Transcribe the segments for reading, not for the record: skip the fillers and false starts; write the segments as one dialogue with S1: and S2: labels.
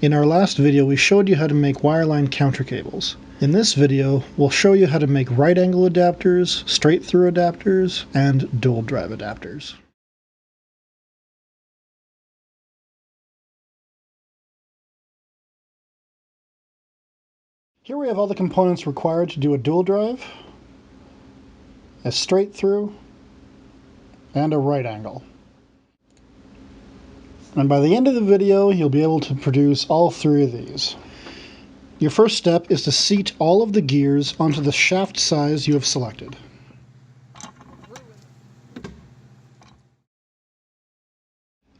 S1: In our last video, we showed you how to make wireline counter cables. In this video, we'll show you how to make right angle adapters, straight through adapters, and dual drive adapters. Here we have all the components required to do a dual drive, a straight through, and a right angle. And by the end of the video, you'll be able to produce all three of these. Your first step is to seat all of the gears onto the shaft size you have selected.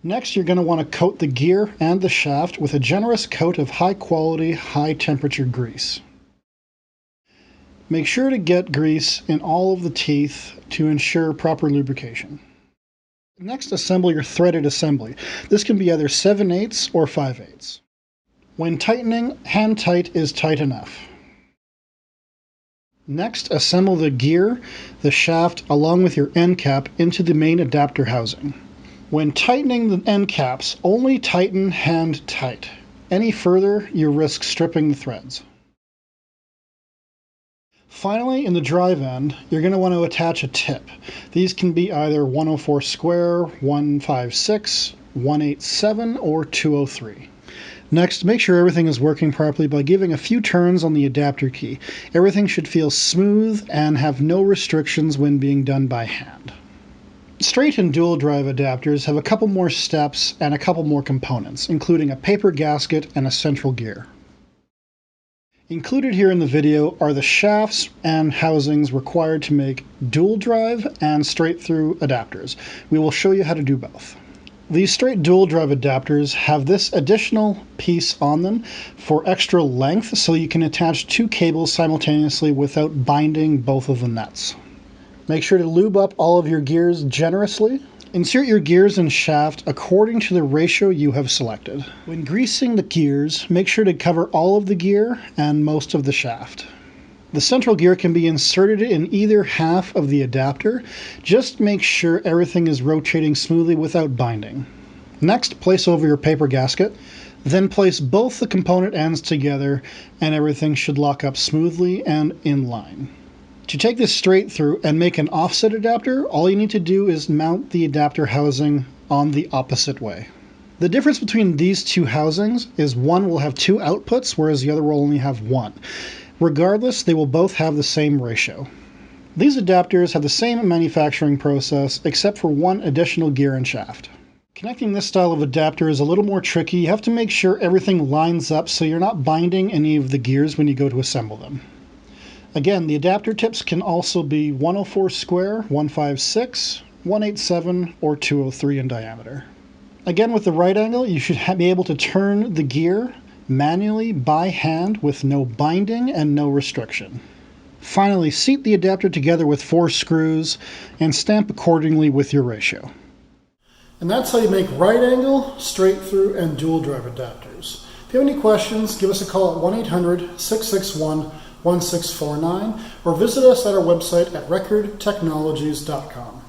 S1: Next, you're going to want to coat the gear and the shaft with a generous coat of high-quality, high-temperature grease. Make sure to get grease in all of the teeth to ensure proper lubrication. Next, assemble your threaded assembly. This can be either 7/8 or 5/8. When tightening, hand tight is tight enough. Next, assemble the gear, the shaft, along with your end cap into the main adapter housing. When tightening the end caps, only tighten hand tight. Any further, you risk stripping the threads. Finally, in the drive end, you're going to want to attach a tip. These can be either 104 square, 156, 187, or 203. Next, make sure everything is working properly by giving a few turns on the adapter key. Everything should feel smooth and have no restrictions when being done by hand. Straight and dual drive adapters have a couple more steps and a couple more components, including a paper gasket and a central gear. Included here in the video are the shafts and housings required to make dual drive and straight through adapters. We will show you how to do both. These straight dual drive adapters have this additional piece on them for extra length, so you can attach two cables simultaneously without binding both of the nuts. Make sure to lube up all of your gears generously. Insert your gears and shaft according to the ratio you have selected. When greasing the gears, make sure to cover all of the gear and most of the shaft. The central gear can be inserted in either half of the adapter. Just make sure everything is rotating smoothly without binding. Next, place over your paper gasket. Then place both the component ends together and everything should lock up smoothly and in line. To take this straight through and make an offset adapter, all you need to do is mount the adapter housing on the opposite way. The difference between these two housings is one will have two outputs, whereas the other will only have one. Regardless, they will both have the same ratio. These adapters have the same manufacturing process, except for one additional gear and shaft. Connecting this style of adapter is a little more tricky. You have to make sure everything lines up so you're not binding any of the gears when you go to assemble them. Again, the adapter tips can also be 104 square, 156, 187, or 203 in diameter. Again, with the right angle, you should be able to turn the gear manually by hand with no binding and no restriction. Finally, seat the adapter together with 4 screws and stamp accordingly with your ratio. And that's how you make right angle, straight through, and dual drive adapters. If you have any questions, give us a call at 1-800-661-1649 or visit us at our website at recordtechnologies.com.